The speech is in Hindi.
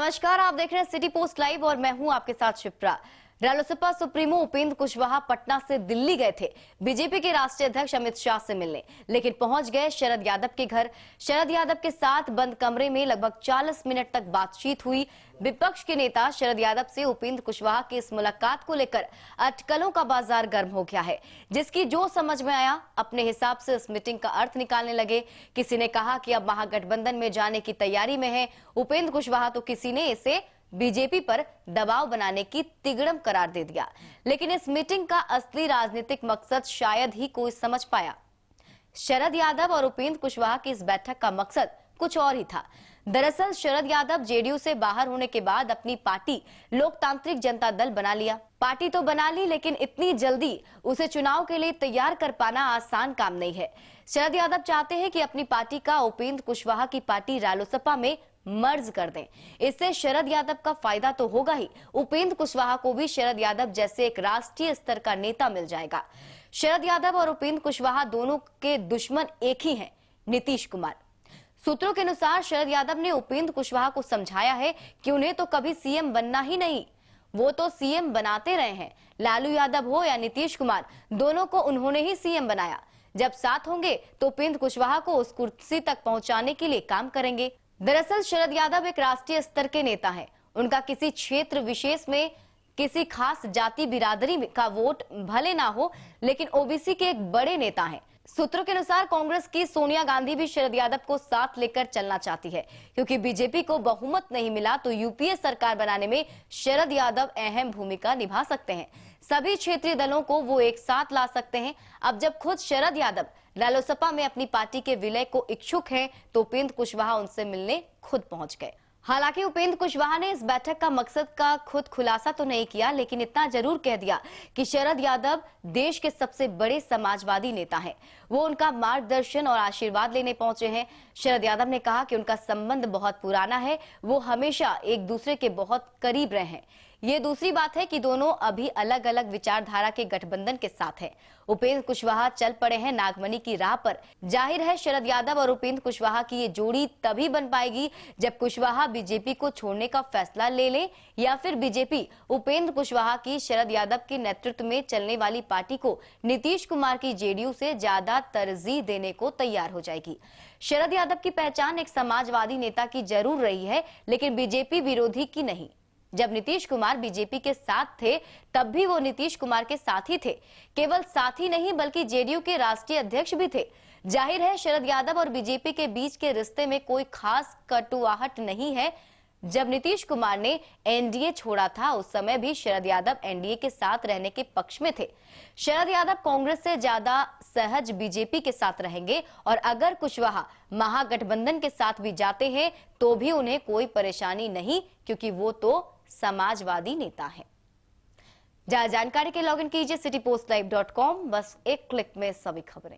नमस्कार, आप देख रहे हैं सिटी पोस्ट लाइव और मैं हूं आपके साथ शिप्रा। रालोसपा सुप्रीमो उपेंद्र कुशवाहा पटना से दिल्ली गए थे बीजेपी के राष्ट्रीय अध्यक्ष अमित शाह से मिलने, लेकिन पहुंच गए शरद यादव के घर। शरद यादव के साथ बंद कमरे में लगभग 40 मिनट तक बातचीत हुई। विपक्ष के नेता शरद यादव से उपेंद्र कुशवाहा की इस मुलाकात को लेकर अटकलों का बाजार गर्म हो गया है, जिसकी जो समझ में आया अपने हिसाब से इस मीटिंग का अर्थ निकालने लगे। किसी ने कहा कि अब महागठबंधन में जाने की तैयारी में है उपेंद्र कुशवाहा, तो किसी ने इसे बीजेपी पर दबाव बनाने की तिगड़म करार दे दिया। लेकिन इस मीटिंग का असली राजनीतिक मकसद शायद ही कोई समझ पाया। शरद यादव और उपेंद्र कुशवाहा की इस बैठक का मकसद कुछ और ही था। दरअसल शरद यादव जेडीयू से बाहर होने के बाद अपनी पार्टी लोकतांत्रिक जनता दल बना लिया। पार्टी तो बना ली, लेकिन इतनी जल्दी उसे चुनाव के लिए तैयार कर पाना आसान काम नहीं है। शरद यादव चाहते हैं कि अपनी पार्टी का उपेंद्र कुशवाहा की पार्टी रालोसपा में मर्ज कर दें। इससे शरद यादव का फायदा तो होगा ही, उपेंद्र कुशवाहा को भी शरद यादव जैसे एक राष्ट्रीय स्तर का नेता मिल जाएगा। शरद यादव और उपेंद्र कुशवाहा दोनों के दुश्मन एक ही हैं, नीतीश कुमार। सूत्रों के अनुसार शरद यादव ने उपेंद्र कुशवाहा को समझाया है कि उन्हें तो कभी सीएम बनना ही नहीं, वो तो सीएम बनाते रहे हैं। लालू यादव हो या नीतीश कुमार, दोनों को उन्होंने ही सीएम बनाया। जब साथ होंगे तो उपेंद्र कुशवाहा को उस कुर्सी तक पहुंचाने के लिए काम करेंगे। दरअसल शरद यादव एक राष्ट्रीय स्तर के नेता हैं। उनका किसी क्षेत्र विशेष में किसी खास जाति बिरादरी का वोट भले ना हो, लेकिन ओबीसी के एक बड़े नेता हैं। सूत्रों के अनुसार कांग्रेस की सोनिया गांधी भी शरद यादव को साथ लेकर चलना चाहती है, क्योंकि बीजेपी को बहुमत नहीं मिला तो यूपीए सरकार बनाने में शरद यादव अहम भूमिका निभा सकते हैं। सभी क्षेत्रीय दलों को वो एक साथ ला सकते हैं। अब जब खुद शरद यादव रालोसपा में अपनी पार्टी के विलय को इच्छुक हैं, तो उपेंद्र कुशवाहा उनसे मिलने खुद पहुंच गए। हालांकि उपेंद्र कुशवाहा ने इस बैठक का मकसद का खुद खुलासा तो नहीं किया, लेकिन इतना जरूर कह दिया कि शरद यादव देश के सबसे बड़े समाजवादी नेता हैं। वो उनका मार्गदर्शन और आशीर्वाद लेने पहुंचे हैं। शरद यादव ने कहा कि उनका संबंध बहुत पुराना है, वो हमेशा एक दूसरे के बहुत करीब रहे हैं। ये दूसरी बात है कि दोनों अभी अलग अलग विचारधारा के गठबंधन के साथ हैं। उपेंद्र कुशवाहा चल पड़े हैं नागमणि की राह पर। जाहिर है शरद यादव और उपेंद्र कुशवाहा की ये जोड़ी तभी बन पाएगी जब कुशवाहा बीजेपी को छोड़ने का फैसला ले ले, या फिर बीजेपी उपेंद्र कुशवाहा की शरद यादव के नेतृत्व में चलने वाली पार्टी को नीतीश कुमार की जेडीयू से ज्यादा तरजीह देने को तैयार हो जाएगी। शरद यादव की पहचान एक समाजवादी नेता की जरूर रही है, लेकिन बीजेपी विरोधी की नहीं। जब नीतीश कुमार बीजेपी के साथ थे तब भी वो नीतीश कुमार के साथ ही थे। केवल साथी नहीं बल्कि जेडीयू के राष्ट्रीय अध्यक्ष भी थे। जाहिर है शरद यादव और बीजेपी के बीच के रिश्ते में कोई खास कटुआहट नहीं है। जब नीतीश कुमार ने एनडीए छोड़ा था उस समय भी शरद यादव एनडीए के साथ रहने के पक्ष में थे। शरद यादव कांग्रेस से ज्यादा सहज बीजेपी के साथ रहेंगे, और अगर कुशवाहा महागठबंधन के साथ भी जाते हैं तो भी उन्हें कोई परेशानी नहीं, क्योंकि वो तो समाजवादी नेता है। ज्यादा जानकारी के लॉगिन कीजिए citypostlive.com। बस एक क्लिक में सभी खबरें।